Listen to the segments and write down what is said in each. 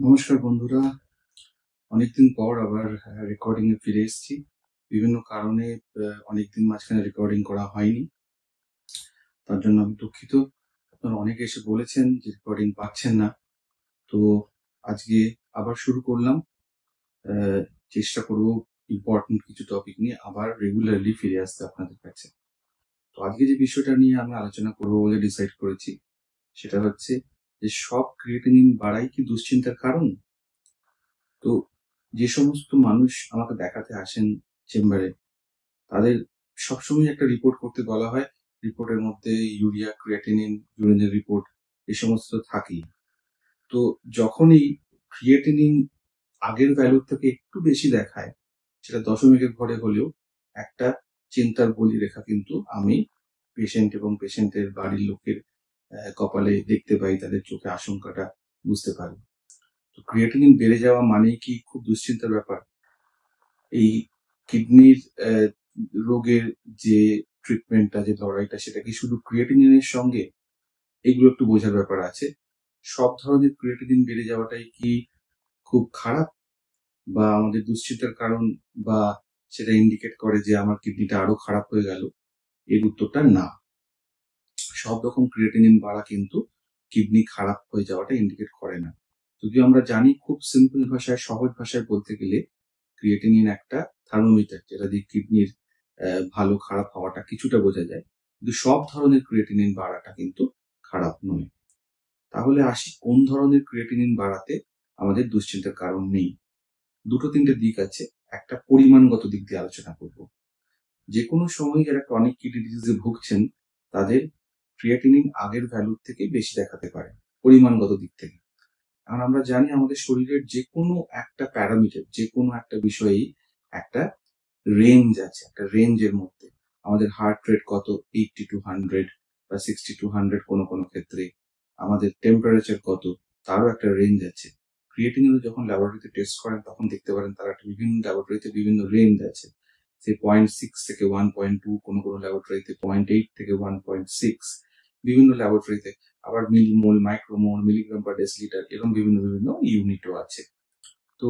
নমস্কার বন্ধুরা, অনেকদিন পর আবার রেকর্ডিং এ ফিরে এসেছি। বিভিন্ন কারণে অনেকদিন মাঝখানে রেকর্ডিং করা হয়নি। তার জন্য আমি দুঃখিত। আপনারা অনেকে এসে বলেছেন যে রেকর্ডিং পাচ্ছেন না। তো আজকে আবার শুরু করলাম। চেষ্টা করব ইম্পর্টেন্ট কিছু টপিক নিয়ে আবার রেগুলারলি ফিরে আসতে আপনাদের কাছে। তো আজকে যে বিষয়টা নিয়ে আমি আলোচনা করব বলে ডিসাইড করেছি সেটা হচ্ছে যে সব ক্রিয়েটিনিন বাড়াই কি দুশ্চিন্তার কারণ? তো যে সমস্ত মানুষ আমাকে দেখাতে আসেন চেম্বারে, তাদের সবসময় একটা রিপোর্ট করতে বলা হয়। রিপোর্টের মধ্যে ইউরিয়া, ক্রিয়েটিনিন, ইউরিনের রিপোর্ট এই সমস্ত থাকেই। তো যখনই ক্রিয়েটিনিন আগের ভ্যালুর থেকে একটু বেশি দেখায়, সেটা দশমিকের ঘরে হলেও একটা চিন্তার বলি রেখা কিন্তু আমি পেশেন্ট এবং পেশেন্টের বাড়ির লোকের কপালে দেখতে পাই, তাদের চোখে আশঙ্কাটা বুঝতে পারি। তো ক্রিয়েটিনিন বেড়ে যাওয়া মানেই কি খুব দুশ্চিন্তার ব্যাপার? এই কিডনির রোগের যে ট্রিটমেন্টটা, যে লড়াইটা, সেটা কি শুধু ক্রিয়েটিনিনের সঙ্গে? এগুলো একটু বোঝার ব্যাপার আছে। সব ধরনের ক্রিয়েটিনিন বেড়ে যাওয়াটাই কি খুব খারাপ বা আমাদের দুশ্চিন্তার কারণ, বা সেটা ইন্ডিকেট করে যে আমার কিডনিটা আরো খারাপ হয়ে গেল? এর উত্তরটা না। সব রকম ক্রিয়েটিনিন বাড়া কিন্তু কিডনি খারাপ হয়ে যাওয়াটা ইন্ডিকেট করে না। যদিও আমরা জানি, খুব সিম্পল ভাষায়, সহজ ভাষায় বলতে গেলে, ক্রিয়েটিনিন একটা থার্মোমিটার, যেটা দিয়ে কিডনির ভালো খারাপ হওয়াটা কিছুটা বোঝা যায়। কিন্তু সব ধরনের ক্রিয়েটিনিন বাড়াটা কিন্তু খারাপ নয়। তাহলে আসি, কোন ধরনের ক্রিয়েটিনিন বাড়াতে আমাদের দুশ্চিন্তার কারণ নেই। দুটো তিনটে দিক আছে। একটা পরিমাণগত দিক দিয়ে আলোচনা করব। যে কোনো সময় যারা ক্রনিক কিডনি ডিজিজে ভুগছেন, তাদের ক্রিয়েটিনিন আগের ভ্যালুর থেকে বেশি দেখাতে পারে পরিমাণগত দিক থেকে। কারণ আমরা জানি আমাদের শরীরের যে কোনো একটা প্যারামিটার, যে কোনো একটা বিষয়েই একটা রেঞ্জ আছে। একটা রেঞ্জের মধ্যে আমাদের হার্ট রেট কত, 80 to 100 বা 60 to 100 কোনো কোনো ক্ষেত্রে, আমাদের টেম্পারেচার কত, তারও একটা রেঞ্জ আছে। ক্রিয়েটিনিনও যখন ল্যাবরেটরিতে টেস্ট করেন তখন দেখতে পারেন তার একটা বিভিন্ন ল্যাবরেটরিতে বিভিন্ন রেঞ্জ আছে। সে 0.6 থেকে 1.2, কোনো কোনো ল্যাবরেটরিতে 0.8 থেকে 1.6, বিভিন্ন ল্যাবরেটরিতে আবার মিলিমোল, মাইক্রোমোল, মিলিগ্রাম পার ডেসিলিটার, এরকম বিভিন্ন বিভিন্ন ইউনিটও আছে। তো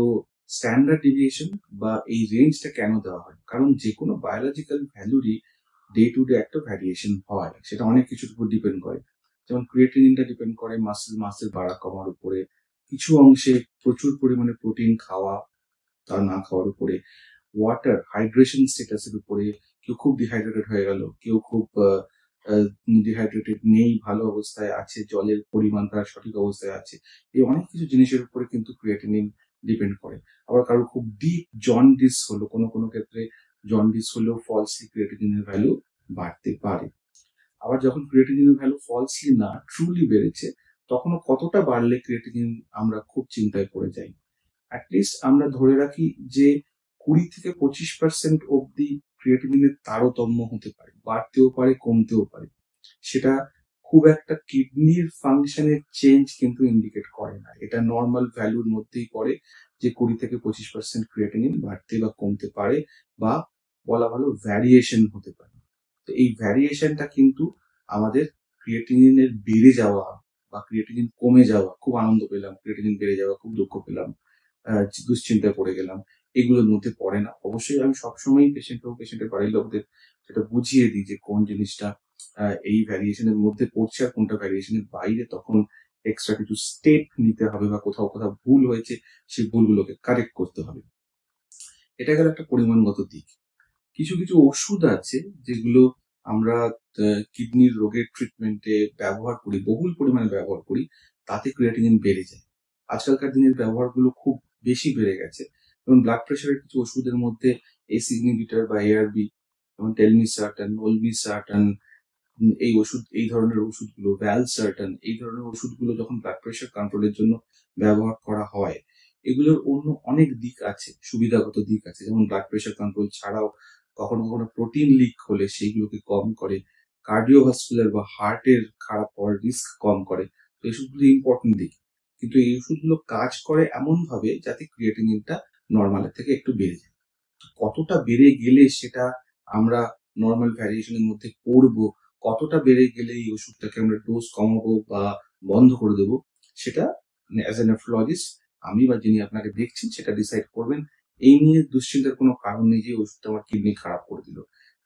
স্ট্যান্ডার্ড ডিভিয়েশন বা এই রেঞ্জটা কেন দেওয়া হয়? কারণ যে কোনো বায়োলজিক্যাল ভ্যালুরই ডে টু ডে একটা ভ্যারিয়েশন হয়, সেটা অনেক কিছুর উপর ডিপেন্ড করে। যেমন ক্রিয়েটিনিনটা ডিপেন্ড করে মাসের বাড়া কমার উপরে, কিছু অংশে প্রচুর পরিমাণে প্রোটিন খাওয়া তা না খাওয়ার উপরে, ওয়াটার হাইড্রেশন স্ট্যাটাসের উপরে। কেউ খুব ডিহাইড্রেটেড হয়ে গেল, কেউ খুব ডিহাইড্রেটেড নেই, ভালো অবস্থায় আছে, জলের পরিমাণ তার সঠিক অবস্থায় আছে। এই অনেক কিছু জিনিসের উপরে কিন্তু ক্রিয়েটিনিন ডিপেন্ড করে। আবার কারো খুব ডিপ জন্ডিস হলো, কোনো কোনো ক্ষেত্রে জন্ডিস হলেও ফলসলি ক্রিয়েটিনিনের ভ্যালু বাড়তে পারে। আবার যখন ক্রিয়েটিনিনের ভ্যালু ফলসলি না, ট্রুলি বেড়েছে, তখনও কতটা বাড়লে ক্রিয়েটিনিন আমরা খুব চিন্তায় পড়ে যাই। অ্যাটলিস্ট আমরা ধরে রাখি যে 20 থেকে 25% অব্দি ক্রিয়েটিনিনের তারতম্য হতে পারে, বাড়তেও পারে, কমতেও পারে। সেটা খুব একটা কিডনির ফাংশনের চেঞ্জ কিন্তু ইন্ডিকেট করে না। এটা নর্মাল ভ্যালুর মধ্যেই পড়ে যে 20 থেকে 25% ক্রিয়েটিনিন বাড়তে বা কমতে পারে, বা বলা ভালো ভ্যারিয়েশন হতে পারে। তো এই ভ্যারিয়েশনটা কিন্তু আমাদের ক্রিয়েটিনিনের বেড়ে যাওয়া বা ক্রিয়েটিনিন কমে যাওয়া, খুব আনন্দ পেলাম, ক্রিয়েটিনিন বেড়ে যাওয়া খুব দুঃখ পেলাম, দুশ্চিন্তায় পড়ে গেলাম, এগুলোর মধ্যে পড়ে না। অবশ্যই আমি সবসময় পেশেন্ট এবং পেশেন্টের বাড়ির লোকদের সেটা বুঝিয়ে দিই যে কোন জিনিসটা এই ভ্যারিয়েশনের মধ্যে পড়ছে আর কোনটা ভ্যারিয়েশনের বাইরে। তখন এক্সট্রা কিছু স্টেপ নিতে হবে, বা কোথাও কোথাও ভুল হয়েছে সেই ভুলগুলোকে কারেক্ট করতে হবে। এটা গেল একটা পরিমাণগত দিক। কিছু কিছু ওষুধ আছে যেগুলো আমরা কিডনির রোগের ট্রিটমেন্টে ব্যবহার করি, বহুল পরিমাণে ব্যবহার করি, তাতে ক্রিয়েটিনিন বেড়ে যায়। আজকালকার দিনের ব্যবহারগুলো খুব বেশি বেড়ে গেছে। যেমন ব্লাড প্রেশারের কিছু ওষুধের মধ্যে এস ইনহিবিটর বা এআরবি, যেমন টেলমিসার্টান, ওলমিসার্টান, এই ধরনের ওষুধগুলো, ভ্যালসার্টান, এই ধরনের ওষুধগুলো যখন ব্লাড প্রেশার কন্ট্রোলের জন্য ব্যবহার করা হয়, এগুলোর অন্য অনেক দিক আছে, সুবিধাগত দিক আছে। যেমন ব্লাড প্রেশার কন্ট্রোল ছাড়াও কখনো কখনো প্রোটিন লিক হলে সেইগুলোকে কম করে, কার্ডিওভাস্কুলার বা হার্টের খারাপ হওয়ার রিস্ক কম করে। তো এই ওষুধগুলো ইম্পর্টেন্ট দিক। কিন্তু এই ওষুধগুলো কাজ করে এমন ভাবে যাতে ক্রিয়েটিনিনটা নর্মালের থেকে একটু বেড়ে যায়। কতটা বেড়ে গেলে সেটা আমরা নর্মাল ভ্যারিয়েশনের মধ্যে পড়বো, কতটা বেড়ে গেলে এই ওষুধটাকে আমরা ডোজ কমাবো বা বন্ধ করে দেবো, সেটা অ্যাজ এ নেফ্রোলজিস্ট আমি বা যিনি আপনাকে দেখছেন সেটা ডিসাইড করবেন। এই নিয়ে দুশ্চিন্তার কোনো কারণ নেই যে ওষুধটা আমার কিডনি খারাপ করে দিল।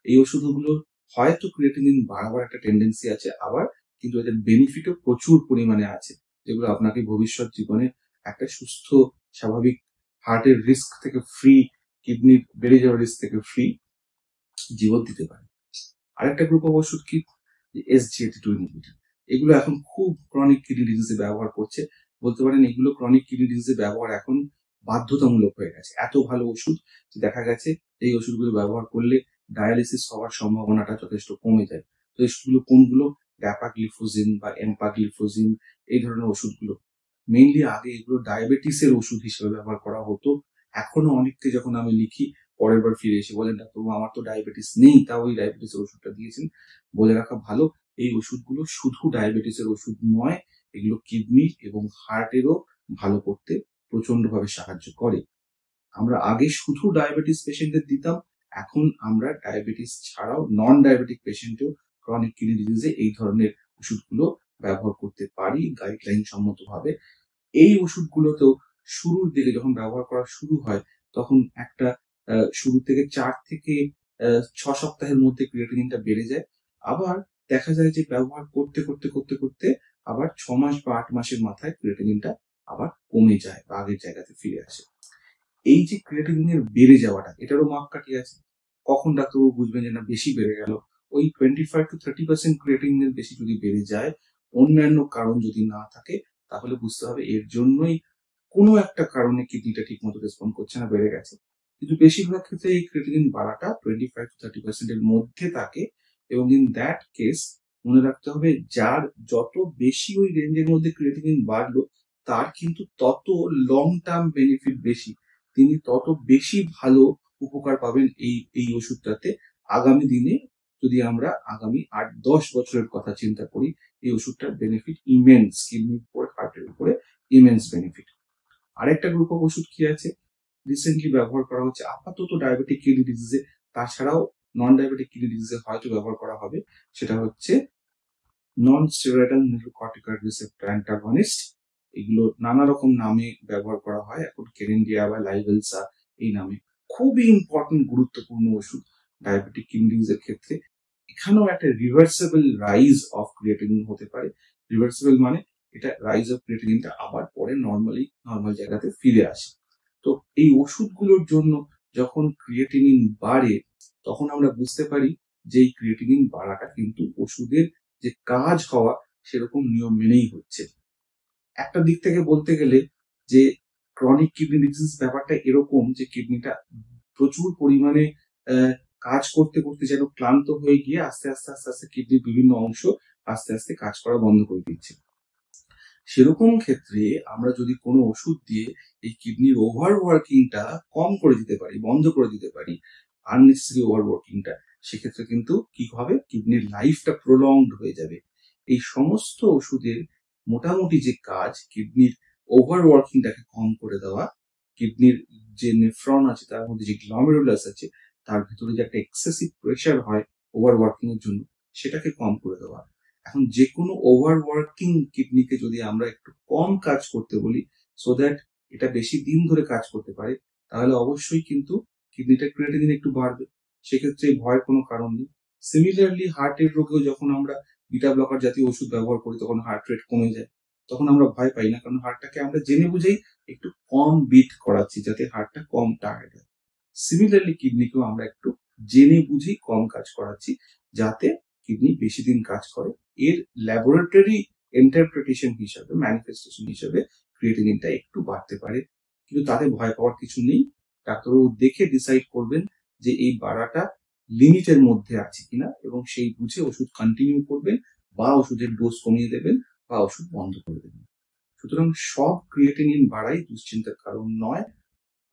এই ওষুধগুলো হয়তো ক্রিয়েটিনিন বাড়াবার একটা টেন্ডেন্সি আছে, আবার কিন্তু এদের বেনিফিটও প্রচুর পরিমাণে আছে, যেগুলো আপনাকে ভবিষ্যৎ জীবনে একটা সুস্থ স্বাভাবিক হার্টের রিস্ক থেকে ফ্রি, কিডনি বেড়ে যাওয়ার রিস্ক থেকে ফ্রি জীবন দিতে পারে। আরেকটা গ্রুপ অফ ওষুধ কি, SGLT2 ইনহিবিটর। এগুলো এখন খুব ক্রনিক কিডনি ডিজিজে ব্যবহার করছে। বলতে পারেন এগুলো ক্রনিক কিডনি ডিজিজে ব্যবহার এখন বাধ্যতামূলক হয়ে গেছে। এত ভালো ওষুধ যে দেখা গেছে এই ওষুধগুলো ব্যবহার করলে ডায়ালিসিস হওয়ার সম্ভাবনাটা যথেষ্ট কমে যায়। তো এই ওষুধগুলো কোনগুলো? ড্যাপাগ্লিফোজিন বা এম্পাগ্লিফোজিন, এই ধরনের ওষুধগুলো। মেইনলি আগে এগুলো ডায়াবেটিসের ওষুধ হিসেবে ব্যবহার করা হতো। এখনো অনেককে যখন আমি লিখি, পরের বার ফিরে এসে বলেন, ডাক্তারবাবু আমার তো ডায়াবেটিস নেই, তাও ওই ডায়াবেটিসের ওষুধটা দিয়েছেন। বলে রাখা ভালো, এই ওষুধগুলো শুধু ডায়াবেটিসের ওষুধ নয়, এগুলো কিডনি এবং হার্টেরও ভালো করতে প্রচন্ডভাবে সাহায্য করে। আমরা আগে শুধু ডায়াবেটিস পেশেন্টদের দিতাম, এখন আমরা ডায়াবেটিস ছাড়াও নন ডায়াবেটিক পেশেন্টেও ক্রনিক কিডনি ডিজিজে এই ধরনের ওষুধগুলো ব্যবহার করতে পারি গাইডলাইন সম্মতভাবে। এই ওষুধগুলোতেও শুরুর দিকে যখন ব্যবহার করা শুরু হয়, তখন একটা শুরু থেকে 4 থেকে 6 সপ্তাহের মধ্যে ক্রিয়েটিনিনটা বেড়ে যায়। আবার দেখা যায় যে ব্যবহার করতে করতে করতে করতে আবার 6 মাস বা 8 মাসের মাথায় ক্রিয়েটিনিনটা আবার কমে যায় বা আগের জায়গাতে ফিরে আসে। এই যে ক্রিয়েটিনিনের বেড়ে যাওয়াটা, এটারও মাপকাঠি আছে। কখন ডাক্তারবাবু বুঝবেন যে না বেশি বেড়ে গেল? ওই 25 to 30% ক্রিয়েটিনিনের বেশি যদি বেড়ে যায়, অন্যান্য কারণ যদি না থাকে, তাহলে বুঝতে হবে এর জন্যই কোনো একটা কারণে কিডনিটা ঠিক মতো রেসপন্ড করছে না, বেড়ে গেছে। কিন্তু বেশিরভাগ ক্ষেত্রে এই ক্রিয়েটিনিন বাড়াটা 25 to 30% এর মধ্যে থাকে, এবং ইন দ্যাট কেস মনে রাখতে হবে যার যত বেশি ওই রেঞ্জের মধ্যে ক্রিয়েটিনিন বাড়লো, তার কিন্তু তত লং টার্ম বেনিফিট বেশি। তিনি তত বেশি ভালো উপকার পাবেন এই ওষুধটাতে আগামী দিনে। যদি আমরা আগামী 8-10 বছরের কথা চিন্তা করি, এই ওষুধটার বেনিফিট ইমেন্স, কিডনির উপরে, হার্টের উপরে ইমেন্স বেনিফিট। আরেকটা গ্রুপ অফ ওষুধ কি আছে, রিসেন্টলি ব্যবহার করা হচ্ছে আপাতত ডায়াবেটিক কিডনি ডিজিজে, তাছাড়াও নন ডায়াবেটিক কিডনি ডিজিজে হয়তো ব্যবহার করা হবে, সেটা হচ্ছে নন স্টেরয়েডাল নিউরোকর্টিকয়েড রিসেপ্টর অ্যান্টাগনিস্ট। এগুলো নানা রকম নামে ব্যবহার করা হয় এখন, কেরেন্ডিয়া বা লাইভেলসা এই নামে। খুবই ইম্পর্টেন্ট, গুরুত্বপূর্ণ ওষুধ ডায়াবেটিক কিডনি ডিজিজের ক্ষেত্রে। এখানেও একটা রিভার্সেবল রাইজ অফ ক্রিয়েটিনিন হতে পারে। রিভার্সেবল মানে এটা রাইজ অফ ক্রিয়েটিনিনটা আবার পরে নর্মাল জায়গাতে ফিরে আসে। তো এই ওষুধগুলোর জন্য যখন ক্রিয়েটিনিন বাড়ে, তখন আমরা বুঝতে পারি যে এই ক্রিয়েটিনিন বাড়াটা কিন্তু ওষুধের যে কাজ হওয়া সেরকম নিয়ম মেনেই হচ্ছে। একটা দিক থেকে বলতে গেলে যে ক্রনিক কিডনি ডিজিজ ব্যাপারটা এরকম যে কিডনিটা প্রচুর পরিমাণে কাজ করতে করতে যেন ক্লান্ত হয়ে গিয়ে আস্তে আস্তে আস্তে আস্তে কিডনির বিভিন্ন অংশ আস্তে আস্তে কাজ করা বন্ধ করে দিচ্ছে। সেরকম ক্ষেত্রে আমরা যদি কোনো ওষুধ দিয়ে এই কিডনির ওভার ওয়ার্কিংটা কম করে দিতে পারি, বন্ধ করে দিতে পারি, আননেসেসারি ওভার ওয়ার্কিংটা, সেক্ষেত্রে কিন্তু কি হবে, কিডনির লাইফটা প্রলংড হয়ে যাবে। এই সমস্ত ওষুধের মোটামুটি যে কাজ, কিডনির ওভার ওয়ার্কিংটাকে কম করে দেওয়া, কিডনির যে নেফ্রন আছে তার মধ্যে যে গ্লোমেরুলাস আছে তার ভিতরে যে একটা এক্সেসিভ প্রেশার হয় ওভার ওয়ার্কিং এর জন্য, সেটাকে কম করে দেওয়া। এখন যে কোনো ওভার ওয়ার্কিং কিডনিকে যদি আমরা একটু কম কাজ করতে বলি, সো দ্যাট এটা বেশি দিন ধরে কাজ করতে পারে, তাহলে অবশ্যই কিন্তু কিডনিটা ক্রিয়েটিনিন একটু বাড়বে। সেক্ষেত্রে ভয়ের কোনো কারণ নেই। সিমিলারলি হার্টের রোগেও যখন আমরা বিটা ব্লকার জাতীয় ওষুধ ব্যবহার করি, তখন হার্ট রেট কমে যায়, তখন আমরা ভয় পাই না, কারণ হার্টটাকে আমরা জেনে বুঝেই একটু কম বিট করাচ্ছি যাতে হার্টটা কম টায়ার্ড হয়। সিমিলারলি কিডনিকেও আমরা একটু জেনে বুঝেই কম কাজ করাচ্ছি যাতে কিডনি বেশি দিন কাজ করে। এর ল্যাবরেটরি ইন্টারপ্রিটেশন হিসাবে, ম্যানিফেস্টেশন হিসাবে ক্রিয়েটিনিনটা একটু বাড়তে পারে, কিন্তু তাতে ভয় পাওয়ার কিছু নেই। ডাক্তারবাবু দেখে ডিসাইড করবেন যে এই বাড়াটা লিমিটের মধ্যে আছে কিনা, এবং সেই বুঝে ওষুধ কন্টিনিউ করবেন বা ওষুধের ডোজ কমিয়ে দেবেন বা ওষুধ বন্ধ করে দেবেন। সুতরাং সব ক্রিয়েটিনিন বাড়াই দুশ্চিন্তার কারণ নয়।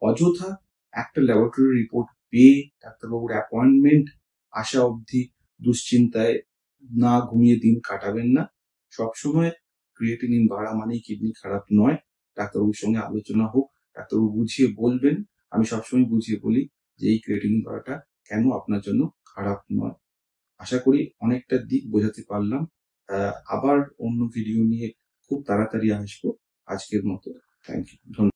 অযথা একটা ল্যাবরেটরি রিপোর্ট পেয়ে ডাক্তারবাবুর অ্যাপয়েন্টমেন্ট আসা অবধি দুশ্চিন্তায় না ঘুমিয়ে দিন কাটাবেন না। সবসময় ক্রিয়েটিনিন বাড়া মানেই কিডনি খারাপ নয়। ডাক্তারবাবুর সঙ্গে আলোচনা হোক, ডাক্তারবাবু বুঝিয়ে বলবেন। আমি সবসময় বুঝিয়ে বলি যে এই ক্রিয়েটিনিন বাড়াটা কেন আপনার জন্য খারাপ নয়। আশা করি অনেকটা দিক বোঝাতে পারলাম। আবার অন্য ভিডিও নিয়ে খুব তাড়াতাড়ি আসবো। আজকের মতো থ্যাংক ইউ, ধন্যবাদ।